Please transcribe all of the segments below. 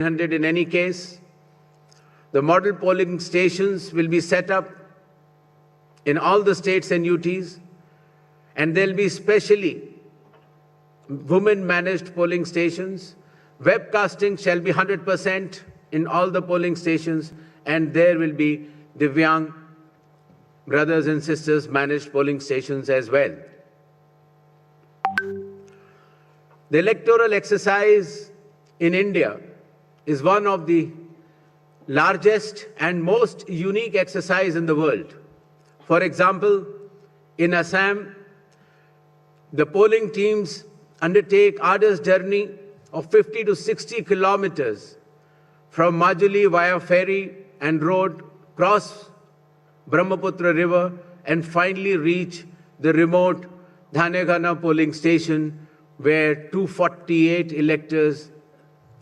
100 in any case. The model polling stations will be set up in all the states and UTs, and they'll be specially women-managed polling stations. Webcasting shall be 100% in all the polling stations, and there will be Divyang brothers and sisters managed polling stations as well. The electoral exercise in India is one of the largest and most unique exercise in the world. For example, in Assam, the polling teams undertake arduous journey of 50 to 60 kilometers from Majuli via ferry and road, cross Brahmaputra River, and finally reach the remote Dhanegana polling station where 248 electors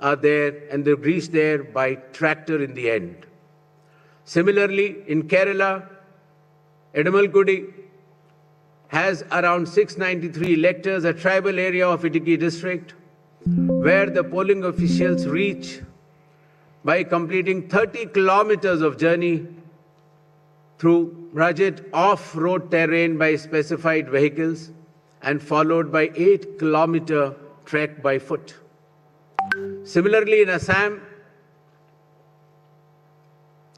are there, and they reach there by tractor in the end. Similarly, in Kerala, Edamalgudi has around 693 electors, a tribal area of Idukki district, where the polling officials reach by completing 30 kilometers of journey through rugged off-road terrain by specified vehicles and followed by 8-kilometer trek by foot. Similarly, in Assam,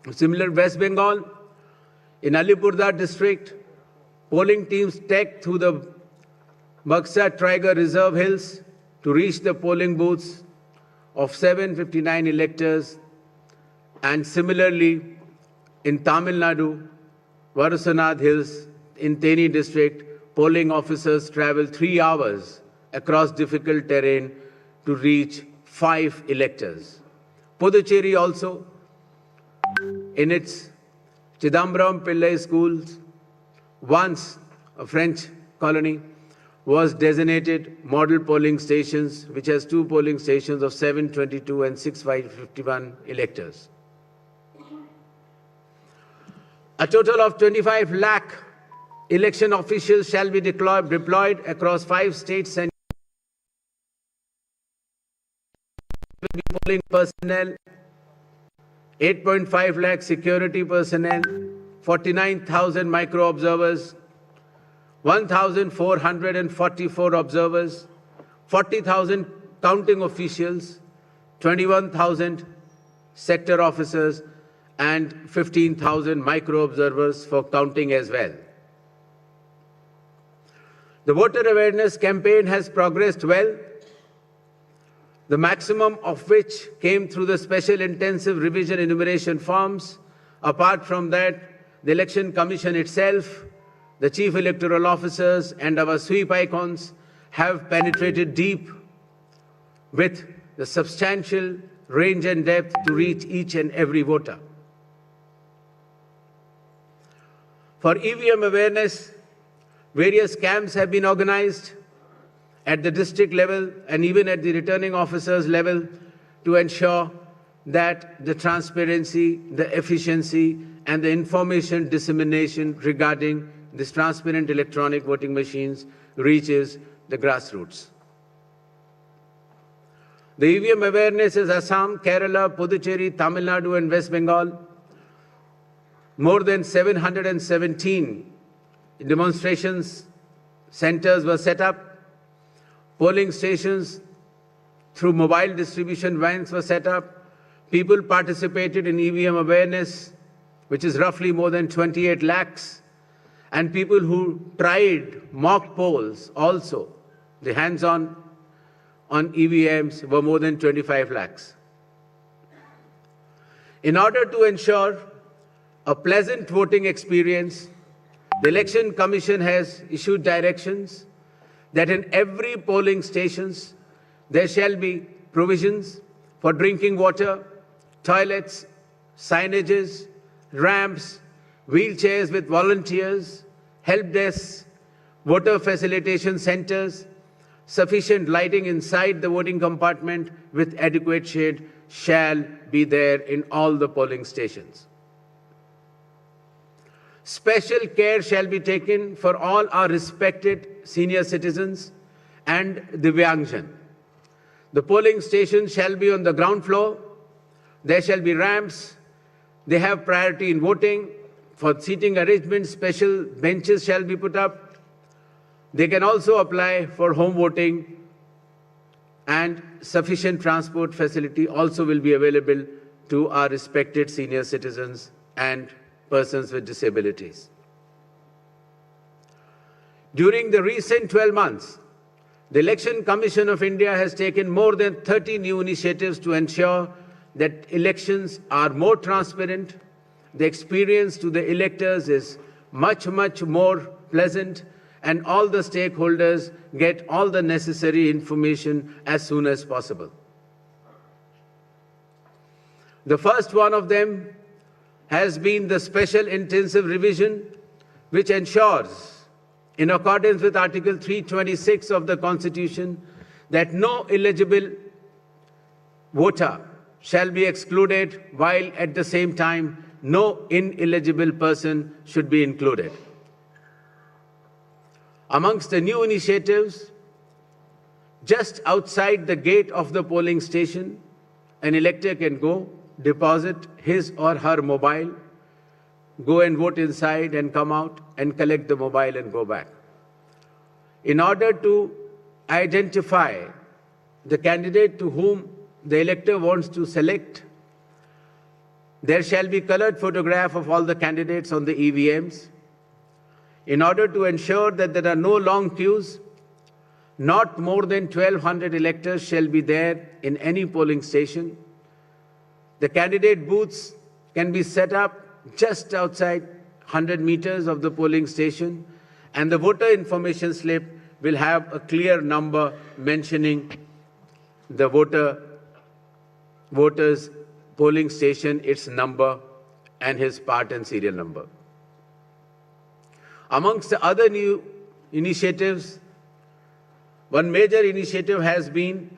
West Bengal, in Alipurduar district, polling teams trek through the Buxa Tiger Reserve Hills to reach the polling booths of 759 electors. And similarly, in Tamil Nadu, Varusanad Hills, in Theni district, polling officers travel 3 hours across difficult terrain to reach 5 electors. Puducherry also, in its Chidambaram Pillai schools, once a French colony, was designated model polling stations, which has 2 polling stations of 722 and 651 electors. A total of 25 lakh election officials shall be deployed across 5 states and polling personnel, 8.5 lakh security personnel, 49,000 micro-observers, 1,444 observers, 40,000 counting officials, 21,000 sector officers, and 15,000 micro-observers for counting as well. The voter awareness campaign has progressed well, the maximum of which came through the special intensive revision enumeration forms. Apart from that, the Election Commission itself, the Chief Electoral Officers, and our sweep icons have penetrated deep with the substantial range and depth to reach each and every voter. For EVM awareness, various camps have been organized at the district level and even at the returning officers level to ensure that the transparency, the efficiency, and the information dissemination regarding this transparent electronic voting machines reaches the grassroots. The EVM awareness is Assam, Kerala, Puducherry, Tamil Nadu, and West Bengal. More than 717 demonstrations centers were set up. Polling stations through mobile distribution vans were set up. People participated in EVM awareness, which is roughly more than 28 lakhs. And people who tried mock polls also, the hands-on on EVMs, were more than 25 lakhs. In order to ensure a pleasant voting experience, the Election Commission has issued directions that in every polling stations there shall be provisions for drinking water, toilets, signages, ramps, wheelchairs with volunteers, help desks, voter facilitation centers, sufficient lighting inside the voting compartment with adequate shade shall be there in all the polling stations. Special care shall be taken for all our respected senior citizens and Divyangjan. The polling station shall be on the ground floor There shall be ramps. They have priority in voting. For seating arrangements, special benches shall be put up. They can also apply for home voting, and sufficient transport facility also will be available to our respected senior citizens and persons with disabilities. During the recent 12 months, the Election Commission of India has taken more than 30 new initiatives to ensure that elections are more transparent. The experience to the electors is much more pleasant, and all the stakeholders get all the necessary information as soon as possible. The first one of them has been the special intensive revision, which ensures, in accordance with Article 326 of the Constitution, that no eligible voter shall be excluded, while at the same time no ineligible person should be included. Amongst the new initiatives, just outside the gate of the polling station, an elector can go, deposit his or her mobile, go and vote inside and come out and collect the mobile and go back. In order to identify the candidate to whom the elector wants to select, there shall be colored photograph of all the candidates on the EVMs. In order to ensure that there are no long queues, not more than 1,200 electors shall be there in any polling station. The candidate booths can be set up just outside 100 meters of the polling station, and the voter information slip will have a clear number mentioning the voter's polling station, its number, and his part and serial number. Amongst the other new initiatives, one major initiative has been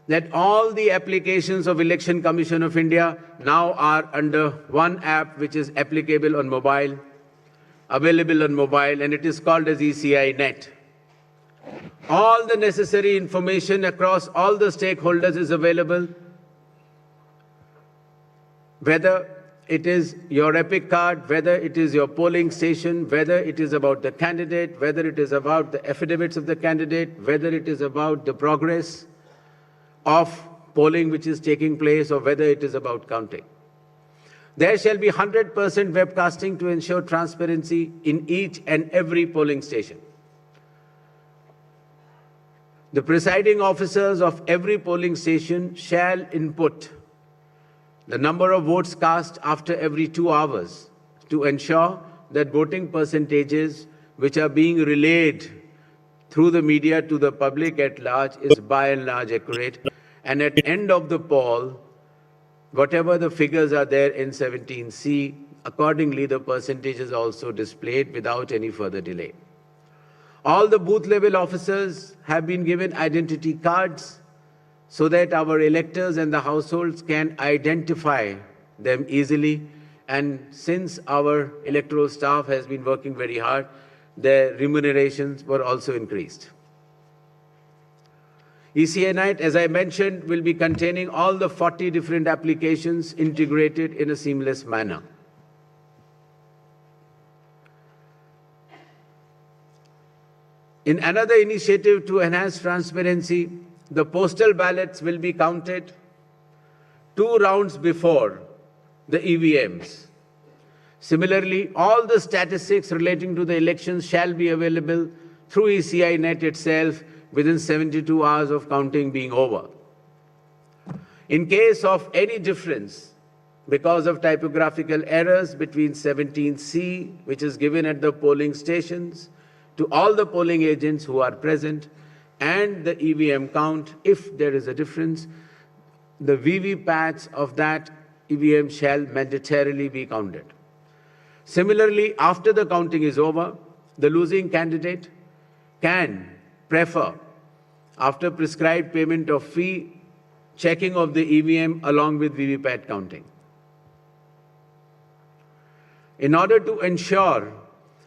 that all the applications of Election Commission of India now are under one app, which is applicable on mobile, available on mobile, and it is called as ECI Net. All the necessary information across all the stakeholders is available, whether it is your EPIC card, whether it is your polling station, whether it is about the candidate, whether it is about the affidavits of the candidate, whether it is about the progress of polling which is taking place, or whether it is about counting. There shall be 100% webcasting to ensure transparency in each and every polling station. The presiding officers of every polling station shall input the number of votes cast after every 2 hours to ensure that voting percentages which are being relayed through the media to the public at large is by and large accurate. And at the end of the poll, whatever the figures are there in 17C, accordingly the percentage is also displayed without any further delay. All the booth level officers have been given identity cards so that our electors and the households can identify them easily. And since our electoral staff has been working very hard, their remunerations were also increased. ECI Night, as I mentioned, will be containing all the 40 different applications integrated in a seamless manner. In another initiative to enhance transparency, the postal ballots will be counted 2 rounds before the EVMs. Similarly, all the statistics relating to the elections shall be available through ECI Net itself within 72 hours of counting being over. In case of any difference because of typographical errors between 17C, which is given at the polling stations, to all the polling agents who are present, and the EVM count, if there is a difference, the VVPATs of that EVM shall mandatorily be counted. Similarly, after the counting is over, the losing candidate can prefer, after prescribed payment of fee, checking of the EVM along with VVPAT counting. In order to ensure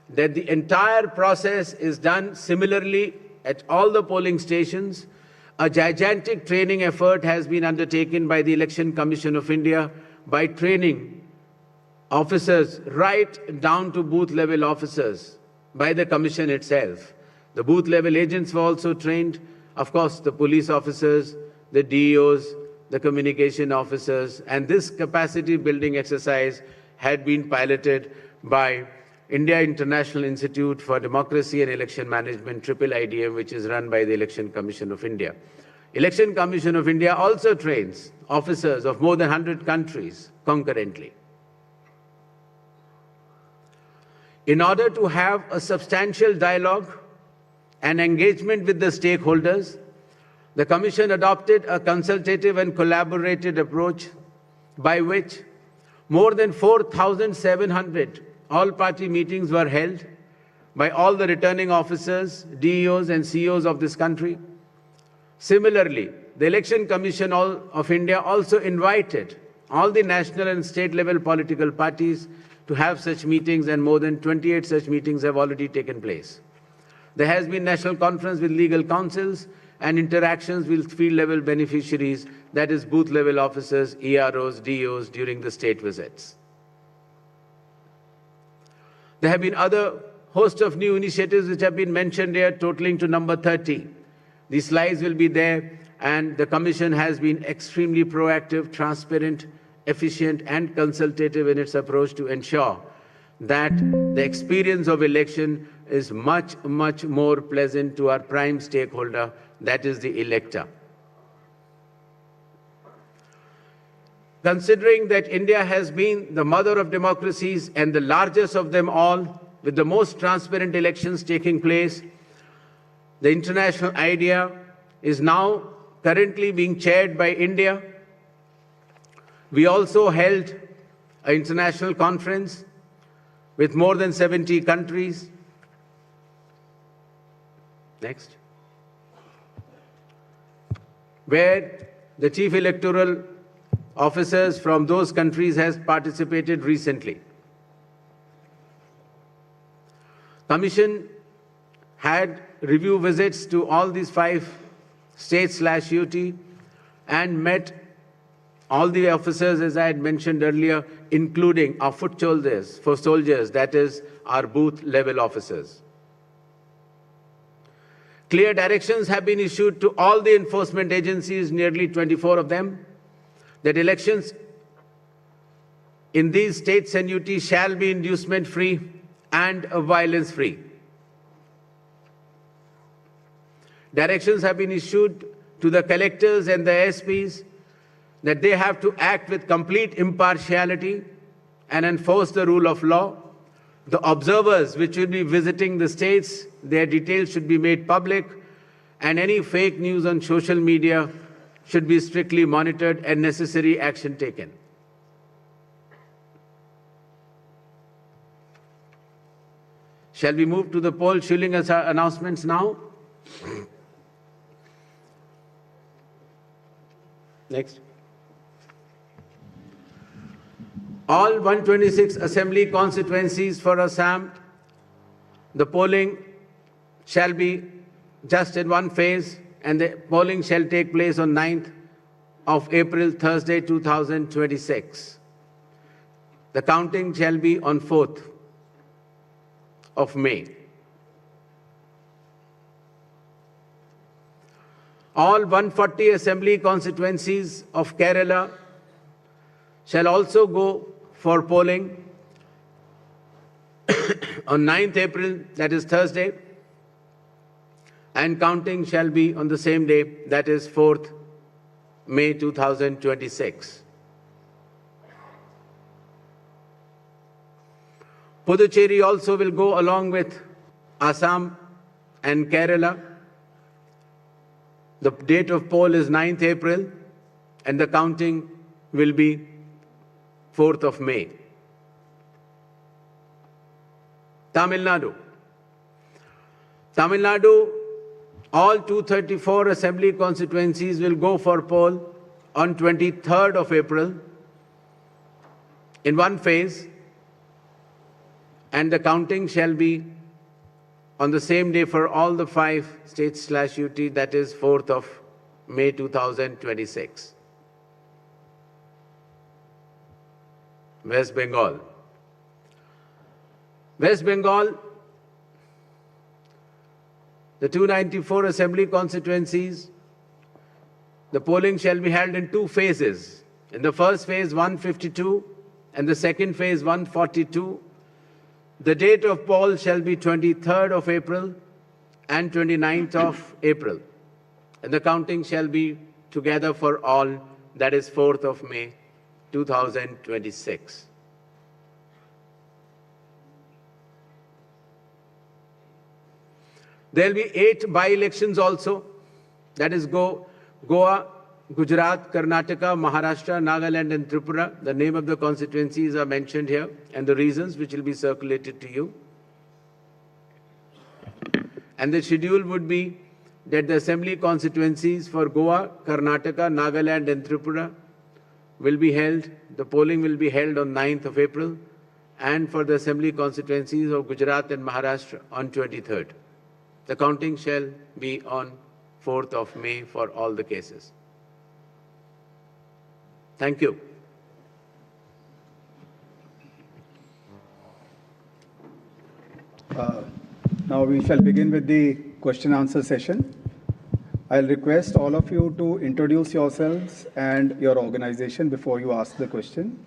that the entire process is done similarly at all the polling stations, a gigantic training effort has been undertaken by the Election Commission of India by training officers right down to booth-level officers by the Commission itself. The booth-level agents were also trained, of course, the police officers, the DEOs, the communication officers, and this capacity-building exercise had been piloted by India International Institute for Democracy and Election Management, IIIDM, which is run by the Election Commission of India. Election Commission of India also trains officers of more than 100 countries concurrently. In order to have a substantial dialogue and engagement with the stakeholders, the Commission adopted a consultative and collaborative approach by which more than 4,700 all-party meetings were held by all the returning officers, DEOs and CEOs of this country. Similarly, the Election Commission of India also invited all the national and state-level political parties to have such meetings, and more than 28 such meetings have already taken place. There has been national conference with legal councils and interactions with field-level beneficiaries, that is booth-level officers, EROs, DEOs, during the state visits. There have been other host of new initiatives which have been mentioned here, totaling to number 30. These slides will be there, and the Commission has been extremely proactive, transparent, efficient, and consultative in its approach to ensure that the experience of election is much, much more pleasant to our prime stakeholder, that is the elector. Considering that India has been the mother of democracies and the largest of them all, with the most transparent elections taking place, the international idea is now currently being chaired by India. We also held an international conference with more than 70 countries. Next. Where the chief electoral officers from those countries has participated recently. Commission had review visits to all these 5 states/UT and met all the officers, as I had mentioned earlier, including our foot soldiers, that is our booth-level officers. Clear directions have been issued to all the enforcement agencies, nearly 24 of them, that elections in these states and UT shall be inducement-free and violence-free. Directions have been issued to the collectors and the SPs that they have to act with complete impartiality and enforce the rule of law. The observers which will be visiting the states, their details should be made public, and any fake news on social media should be strictly monitored and necessary action taken. Shall we move to the poll shilling announcements now? Next. All 126 assembly constituencies for Assam, the polling shall be just in one phase, and the polling shall take place on 9th of April, Thursday, 2026. The counting shall be on 4th of May. All 140 assembly constituencies of Kerala shall also go for polling on 9th April, that is Thursday, and counting shall be on the same day, that is 4th May 2026. Puducherry also will go along with Assam and Kerala. The date of poll is 9th April, and the counting will be 4th of May. Tamil Nadu. Tamil Nadu, all 234 assembly constituencies will go for poll on 23rd of April in one phase, and the counting shall be on the same day for all the 5 states/UT, that is 4th of May 2026. West Bengal. West Bengal, the 294 assembly constituencies, the polling shall be held in 2 phases. In the first phase, 152, and the second phase, 142. The date of poll shall be 23rd of April and 29th of April. And the counting shall be together for all, that is 4th of May, 2026. There will be 8 by-elections also, that is Goa, Gujarat, Karnataka, Maharashtra, Nagaland and Tripura. The name of the constituencies are mentioned here and the reasons which will be circulated to you. And the schedule would be that the assembly constituencies for Goa, Karnataka, Nagaland and Tripura will be held, the polling will be held on 9th of April, and for the assembly constituencies of Gujarat and Maharashtra on 23rd. The counting shall be on 4th of May for all the cases. Thank you. Now we shall begin with the question answer session. I'll request all of you to introduce yourselves and your organization before you ask the question.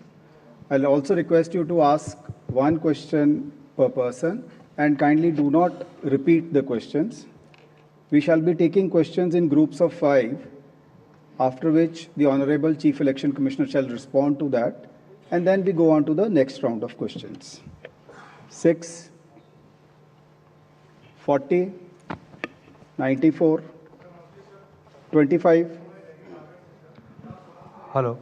I'll also request you to ask one question per person and kindly do not repeat the questions. We shall be taking questions in groups of 5, after which the Honorable Chief Election Commissioner shall respond to that, and then we go on to the next round of questions. 6, 40, 94, 25. Hello.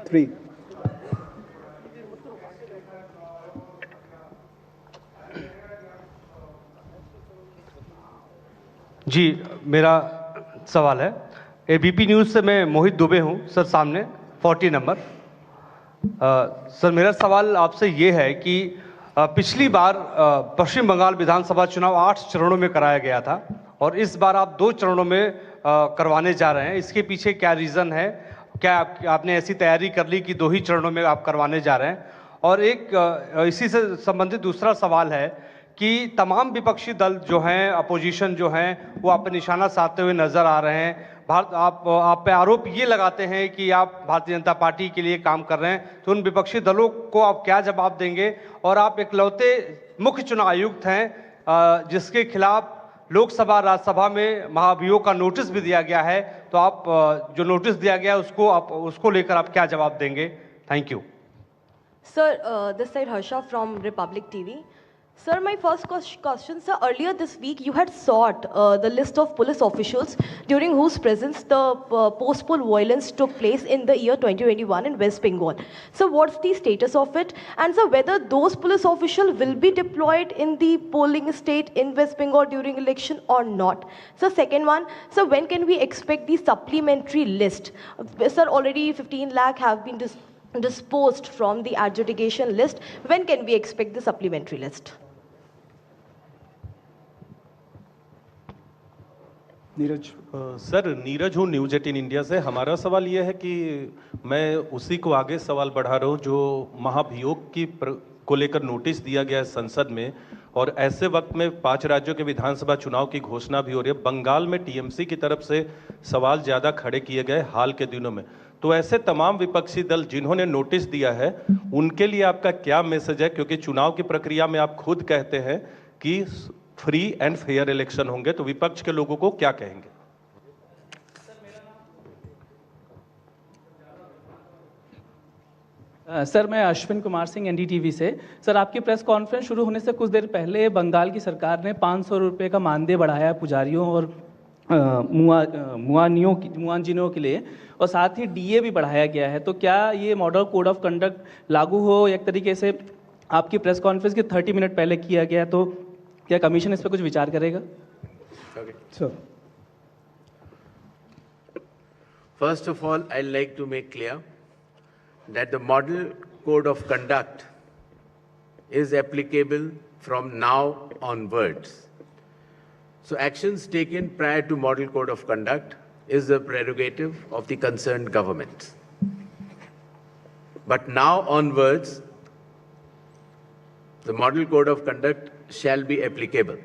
3. जी, मेरा सवाल है ABP news से मैं मोहित दुबे हूं sir, सामने 40 number. Sir मेरा सवाल आपसे ये है कि पिछली बार पश्चिम बंगाल विधानसभा चुनाव 8 चरणों में कराया गया था और इस बार आप 2 चरणों में करवाने जा रहे हैं। इसके पीछे क्या रीज़न है? क्या आपने ऐसी तैयारी कर ली कि 2 ही चरणों में आप करवाने जा रहे हैं? और एक इसी से संबंधित दूसरा सवाल है कि तमाम विपक्षी दल जो हैं, अपोजिशन जो हैं, वो आप पे निशाना साधते हुए नज़र आ रहे हैं। आप पे आरोप ये लगाते हैं कि आप भारतीय जनता पार्टी के लिए काम कर रहे हैं, तो उन विपक्षी दलों को आप क्या जवाब देंगे? और आप इकलौते मुख्य चुनाव आयुक्त हैं जिसके खिलाफ लोकसभा राज्यसभा में महाभियोग का नोटिस भी दिया गया है, तो आप जो नोटिस दिया गया है उसको लेकर आप क्या जवाब देंगे? Thank you sir. This side Harsha from Republic TV. Sir, my first question, sir, earlier this week you had sought the list of police officials during whose presence the post-poll violence took place in the year 2021 in West Bengal. So what's the status of it? And sir, whether those police officials will be deployed in the polling state in West Bengal during election or not? So second one, so when can we expect the supplementary list? Sir, already 15 lakh have been disposed from the adjudication list. When can we expect the supplementary list? Neeraj. Sir Neeraj हूँ news 18 India से। हमारा सवाल ये है कि मैं उसी को आगे सवाल बढ़ा रहा हूँ जो महाभियोग को लेकर नोटिस दिया गया है संसद में, और ऐसे वक्त में 5 राज्यों के विधानसभा चुनाव की घोषणा भी हो रही है। बंगाल में टीएमसी की तरफ से सवाल ज़्यादा खड़े किए गए हाल के दिनों में, तो ऐसे तमाम विपक्षी दल जिन्होंने नोटिस दिया है उनके लिए आपका क्या मैसेज है? क्योंकि चुनाव की प्रक्रिया में आप खुद कहते हैं कि फ्री एंड फेयर इलेक्शन होंगे, तो विपक्ष के लोगों को क्या कहेंगे? सर मैं अश्विन कुमार सिंह एनडीटीवी से। सर आपकी प्रेस कॉन्फ्रेंस शुरू होने से कुछ देर पहले बंगाल की सरकार ने 500 रुपये का मानदेय बढ़ाया पुजारियों और मुआजिनों के लिए, और साथ ही डीए भी बढ़ाया गया है। तो क्या ये मॉडल कोड ऑफ कंडक्ट लागू हो एक तरीके से आपकी प्रेस कॉन्फ्रेंस के 30 मिनट पहले किया गया, तो क्या कमीशन इस पर कुछ विचार करेगा? Sir. First of all, I'd like to make clear that the model code of conduct is applicable from now onwards. So actions taken prior to Model Code of Conduct is the prerogative of the concerned government. But now onwards, the Model Code of Conduct shall be applicable.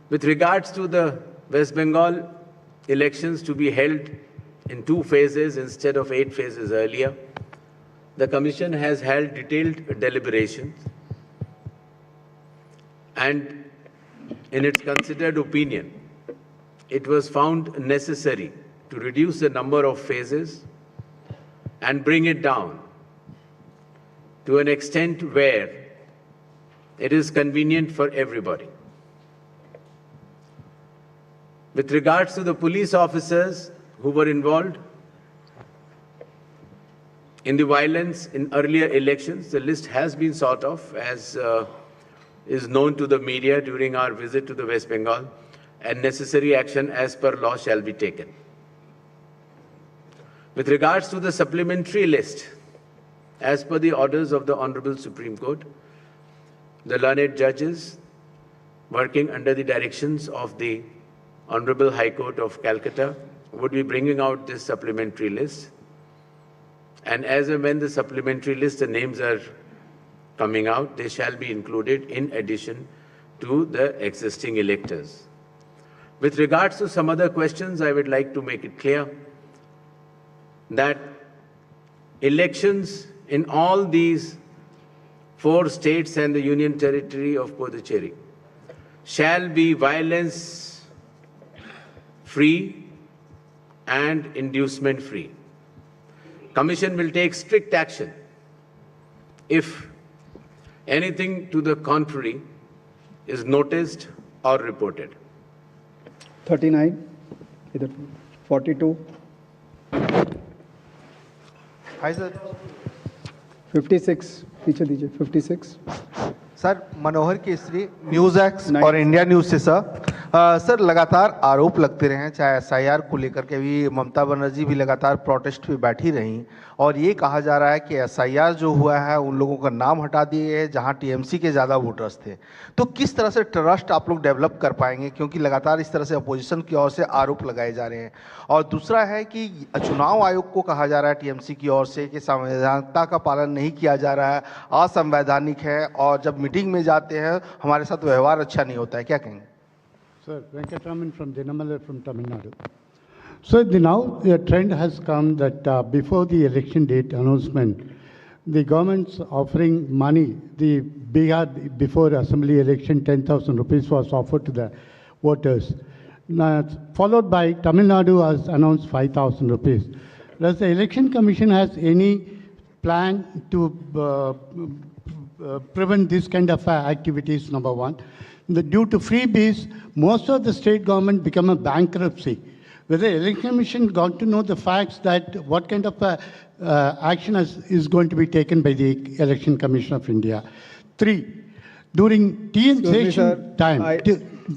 With regards to the West Bengal elections to be held in 2 phases instead of 8 phases earlier, the Commission has held detailed deliberations, and in its considered opinion, it was found necessary to reduce the number of phases and bring it down to an extent where it is convenient for everybody. With regards to the police officers who were involved in the violence in earlier elections, the list has been sort of, as is known to the media during our visit to the West Bengal, and necessary action as per law shall be taken. With regards to the supplementary list, as per the orders of the Honorable Supreme Court, the learned judges working under the directions of the Honorable High Court of Calcutta would be bringing out this supplementary list. And as and when the supplementary list, the names are coming out, they shall be included in addition to the existing electors. With regards to some other questions, I would like to make it clear that elections in all these 4 states and the Union Territory of Puducherry shall be violence-free and inducement-free. Commission will take strict action if anything to the contrary is noticed or reported. 39, either 42, hi sir 56, पीछे दीजिए 56. Sir मनोहर Kesari news x और India news से sir लगातार आरोप लगते रहे हैं, चाहे एसआईआर को लेकर के भी ममता बनर्जी भी लगातार प्रोटेस्ट पे बैठी रहीं, और ये कहा जा रहा है कि एसआईआर जो हुआ है उन लोगों का नाम हटा दिए गए जहां टीएमसी के ज़्यादा वोटर्स थे. तो किस तरह से ट्रस्ट आप लोग डेवलप कर पाएंगे, क्योंकि लगातार इस तरह से अपोजिशन की ओर से आरोप लगाए जा रहे हैं. और दूसरा है कि चुनाव आयोग को कहा जा रहा है टीएमसी की ओर से कि संवैधानिकता का पालन नहीं किया जा रहा है, असंवैधानिक है, और जब मीटिंग में जाते हैं हमारे साथ व्यवहार अच्छा नहीं होता है. क्या कहेंगे? Sir, Venkatraman from Dinamala from Tamil Nadu. So now the trend has come that before the election date announcement, the government's offering money. The Bihar before assembly election 10,000 rupees was offered to the voters. Now, followed by Tamil Nadu has announced 5,000 rupees. Does the election commission has any plan to prevent this kind of activities? Number one. Due to freebies, most of the state government become a bankruptcy. Whether the election commission got to know the facts that what kind of action is going to be taken by the election commission of India. 3, during TN session time.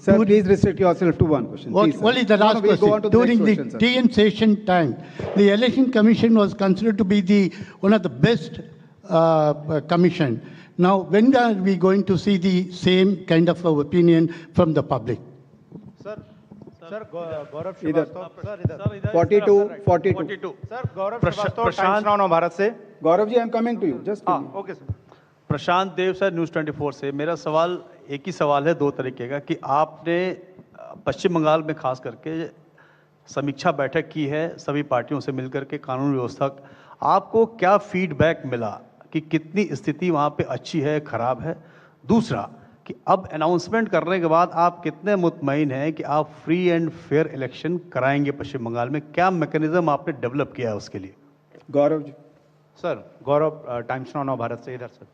Sir, please restrict yourself to one question. Please, only the last question. During the TN session time, the election commission was considered to be one of the best commission. Now, when are we going to see the same kind of opinion from the public? Sir, Gaurav Shrivastava, sir 42. Sir Gaurav Shrivastava Times Now Bharat से. Gaurav ji, I am coming to you. Just okay sir. Prashant Dev sir, news 24 से. मेरा सवाल एक ही सवाल है, 2 तरीके का, कि आपने पश्चिम बंगाल में खास करके समीक्षा बैठक की है सभी पार्टियों से मिलकर के कानून व्यवस्था. आपको क्या फीडबैक मिला कि कितनी स्थिति वहाँ पे अच्छी है, खराब है? दूसरा कि अब अनाउंसमेंट करने के बाद आप कितने मुतमईन हैं कि आप फ्री एंड फेयर इलेक्शन कराएंगे पश्चिम बंगाल में? क्या मैकेनिज्म आपने डेवलप किया है उसके लिए? गौरव जी. सर गौरव टाइम्स नाउ भारत से. इधर सर.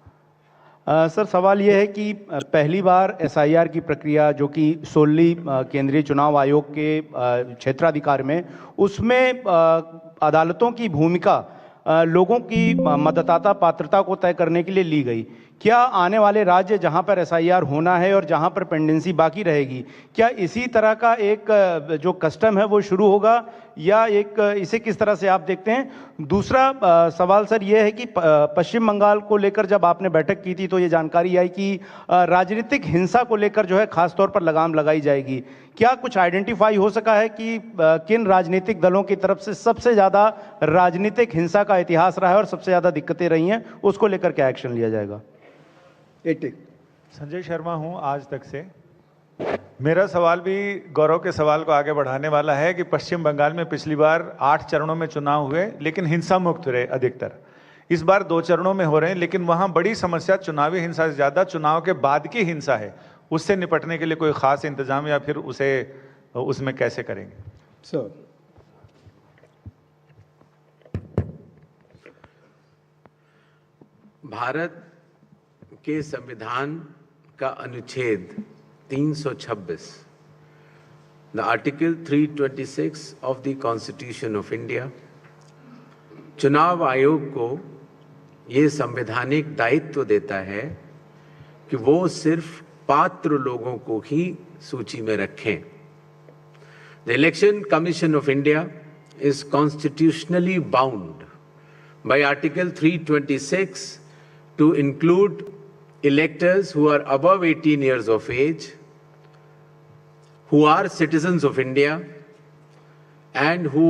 सर सवाल ये है कि पहली बार एसआईआर की प्रक्रिया जो कि सोली केंद्रीय चुनाव आयोग के क्षेत्राधिकार में, उसमें अदालतों की भूमिका लोगों की मतदाता पात्रता को तय करने के लिए ली गई. क्या आने वाले राज्य जहां पर एसआईआर होना है और जहां पर पेंडेंसी बाकी रहेगी, क्या इसी तरह का एक जो कस्टम है वो शुरू होगा, या एक इसे किस तरह से आप देखते हैं? दूसरा सवाल सर ये है कि पश्चिम बंगाल को लेकर जब आपने बैठक की थी तो ये जानकारी आई कि राजनीतिक हिंसा को लेकर जो है खास तौर पर लगाम लगाई जाएगी। क्या कुछ आइडेंटिफाई हो सका है कि किन राजनीतिक दलों की तरफ से सबसे ज़्यादा राजनीतिक हिंसा का इतिहास रहा है और सबसे ज़्यादा दिक्कतें रही हैं, उसको लेकर क्या एक्शन लिया जाएगा? संजय शर्मा हूं आज तक से। मेरा सवाल भी गौरव के सवाल को आगे बढ़ाने वाला है कि पश्चिम बंगाल में पिछली बार 8 चरणों में चुनाव हुए लेकिन हिंसा मुक्त रहे अधिकतर। इस बार 2 चरणों में हो रहे हैं लेकिन वहां बड़ी समस्या चुनावी हिंसा से ज़्यादा चुनाव के बाद की हिंसा है। उससे निपटने के लिए कोई खास इंतजाम या फिर उसमें कैसे करेंगे? सर, भारत के संविधान का अनुच्छेद 326, the article 326 of the constitution of India, चुनाव आयोग को ये संवैधानिक दायित्व देता है कि वो सिर्फ पात्र लोगों को ही सूची में रखें। The election commission of India is constitutionally bound by article 326 to include electors who are above 18 years of age, who are citizens of India, and who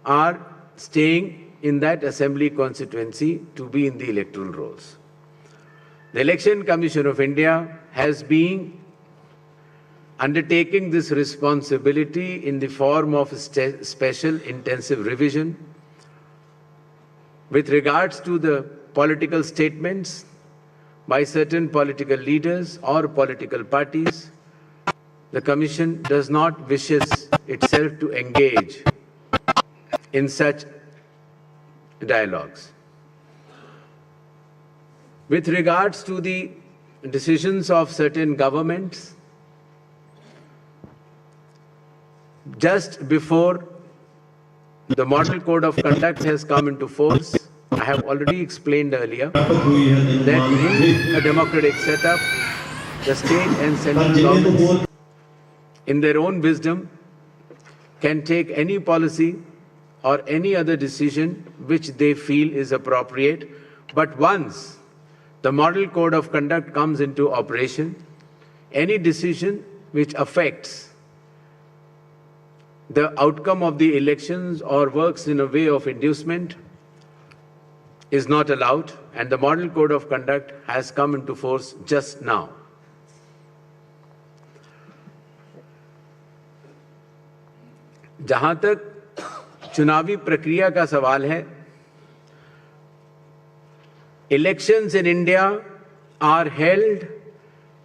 are staying in that assembly constituency to be in the electoral rolls. The Election Commission of India has been undertaking this responsibility in the form of special intensive revision with regards to the political statements by certain political leaders or political parties. The Commission does not wishes itself to engage in such dialogues. With regards to the decisions of certain governments, just before the Model Code of Conduct has come into force, I have already explained earlier that in a democratic setup, the state and central governments, in their own wisdom, can take any policy or any other decision which they feel is appropriate. But once the Model Code of Conduct comes into operation, any decision which affects the outcome of the elections or works in a way of inducement is not allowed, and the Model Code of Conduct has come into force just now. जहां तक चुनावी प्रक्रिया का सवाल है, elections in India are held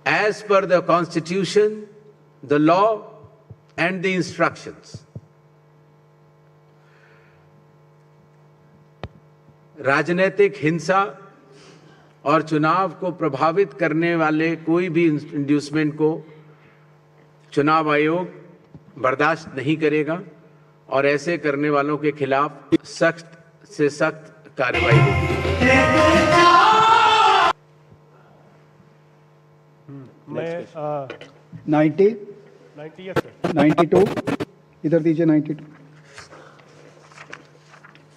as per the Constitution, the law, and the instructions. राजनीतिक हिंसा और चुनाव को प्रभावित करने वाले कोई भी इंड्यूसमेंट को चुनाव आयोग बर्दाश्त नहीं करेगा और ऐसे करने वालों के खिलाफ सख्त से सख्त कार्रवाई होगी। मैं 90 92 इधर दीजिए 92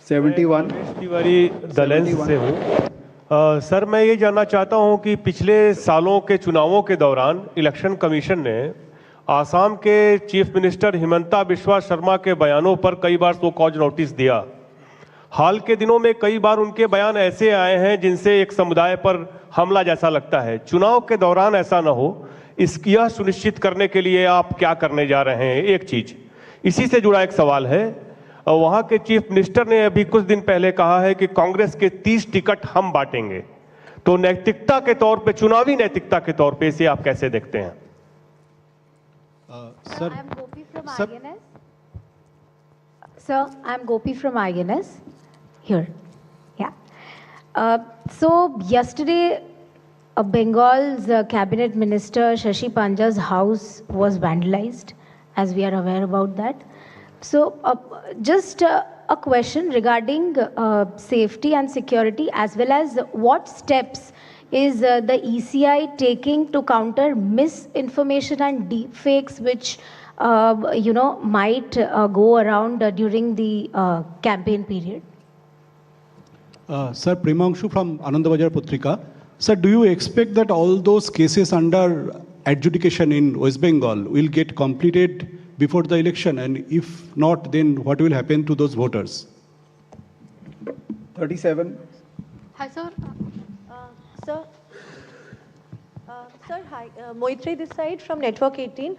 71 तिवारी दलेंस से हूँ। सर, मैं ये जानना चाहता हूँ कि पिछले सालों के चुनावों के दौरान इलेक्शन कमीशन ने आसाम के चीफ मिनिस्टर हिमंता बिस्वा शर्मा के बयानों पर कई बार सो कॉज नोटिस दिया। हाल के दिनों में कई बार उनके बयान ऐसे आए हैं जिनसे एक समुदाय पर हमला जैसा लगता है। चुनाव के दौरान ऐसा न हो, यह सुनिश्चित करने के लिए आप क्या करने जा रहे हैं? एक चीज इसी से जुड़ा एक सवाल है, वहां के चीफ मिनिस्टर ने अभी कुछ दिन पहले कहा है कि कांग्रेस के 30 टिकट हम बांटेंगे, तो नैतिकता के तौर पे, चुनावी नैतिकता के तौर पे इसे आप कैसे देखते हैं? Sir, I'm Gopi from INS. Here. Yeah. So yesterday, Bengal's cabinet minister Shashi Panja's house was vandalized, as we are aware about that. So just a question regarding safety and security, as well as what steps is the ECI taking to counter misinformation and deepfakes which might go around during the campaign period? Sir, Premanshu from Anandabajar Putrika. Sir, do you expect that all those cases under adjudication in West Bengal will get completed before the election? And if not, then what will happen to those voters? 37. Hi, sir. Sir, hi. Moitri this side from Network 18.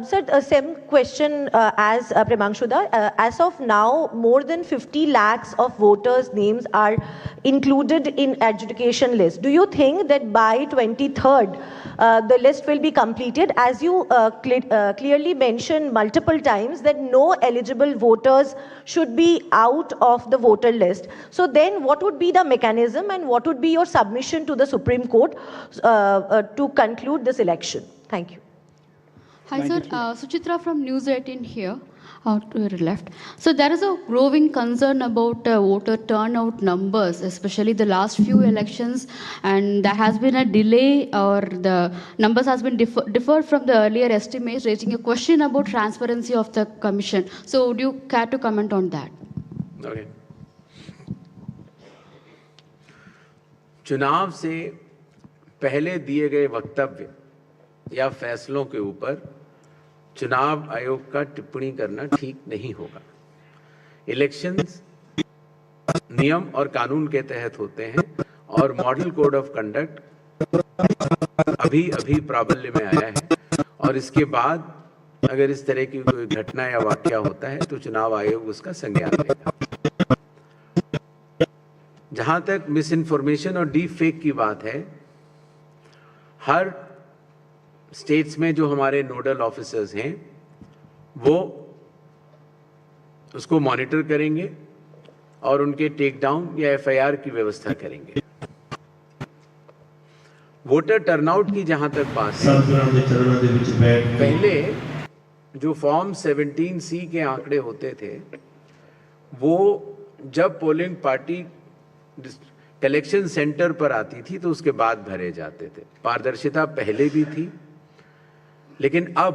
Sir, same question as Premanshuda. As of now, more than 50 lakhs of voters' names are included in adjudication list. Do you think that by 23rd, the list will be completed? As you clearly mentioned multiple times that no eligible voters should be out of the voter list. So then what would be the mechanism and what would be your submission to the Supreme Court to conclude this election? Thank you. Hi, sir. Suchitra from News 18 here. To your left. So there is a growing concern about voter turnout numbers, especially the last few elections, and there has been a delay or the numbers has been differed from the earlier estimates, raising a question about transparency of the commission. So would you care to comment on that? Okay. चुनाव से पहले दिए गए वक्तव्य या फैसलों के ऊपर चुनाव आयोग का टिप्पणी करना ठीक नहीं होगा। इलेक्शंस नियम और कानून के तहत होते हैं और मॉडल कोड ऑफ कंडक्ट अभी प्राबल्य में आया है और इसके बाद अगर इस तरह की कोई घटना या वाकया होता है तो चुनाव आयोग उसका संज्ञान लेगा। जहां तक मिस इन्फॉर्मेशन और डीप फेक की बात है, हर स्टेट्स में जो हमारे नोडल ऑफिसर्स हैं वो उसको मॉनिटर करेंगे और उनके टेक डाउन या एफआईआर की व्यवस्था करेंगे। वोटर टर्नआउट की जहां तक बात है, पहले जो फॉर्म 17C के आंकड़े होते थे वो जब पोलिंग पार्टी कलेक्शन सेंटर पर आती थी तो उसके बाद भरे जाते थे। पारदर्शिता पहले भी थी, लेकिन अब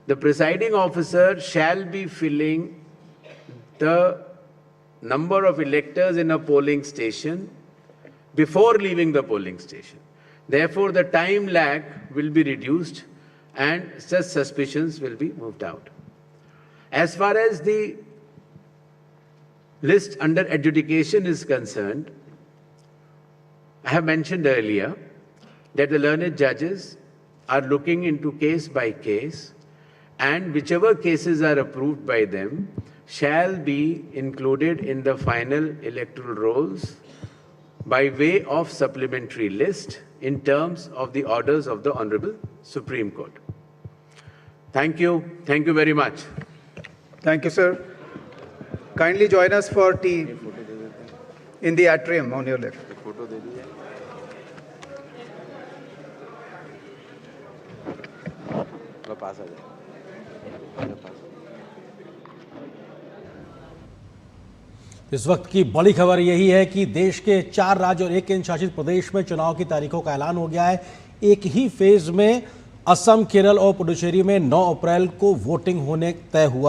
the presiding officer shall be filling the number of electors in a polling station before leaving the polling station. Therefore, the time lag will be reduced and such suspicions will be moved out. As far as the list under adjudication is concerned, I have mentioned earlier that the learned judges are looking into case by case, and whichever cases are approved by them shall be included in the final electoral rolls by way of supplementary list in terms of the orders of the Honorable Supreme Court. Thank you. Thank you very much. Thank you, sir. Kindly join us for tea in the atrium on your left. इस वक्त की बड़ी खबर यही है कि देश के 4 राज्य और 1 केंद्र शासित प्रदेश में चुनाव की तारीखों का ऐलान हो गया है। एक ही फेज में असम, केरल और पुडुचेरी में 9 अप्रैल को वोटिंग होने तय हुआ।